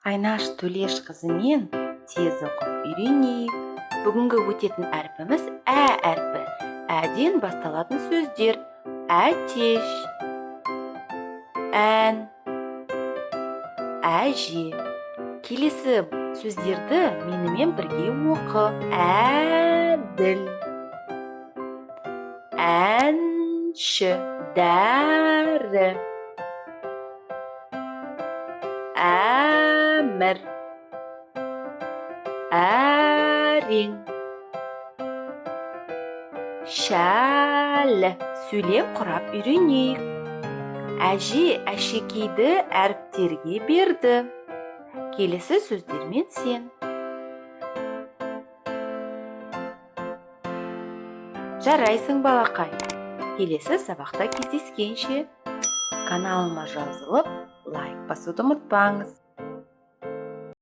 Айнаш Төлеш қызымен тез оқып үйренейік. Бүгінгі өтетін әрпіміз ә әрпі. Әден басталатын сөздер: әтеш, ән, әже. Келесі сөздерді менімен бірге оқы. Әділ, әнші, дәрі, әмір, әрең, шәлі. Сөйлем құрап үйренейік. Әже әшекейді әріптерге берді. Келесі сөздермен сен. Жарайсың, балақай. Келесі сабақта кездескенше. Каналыма жазылып, лайк басуды ұмытпаңыз.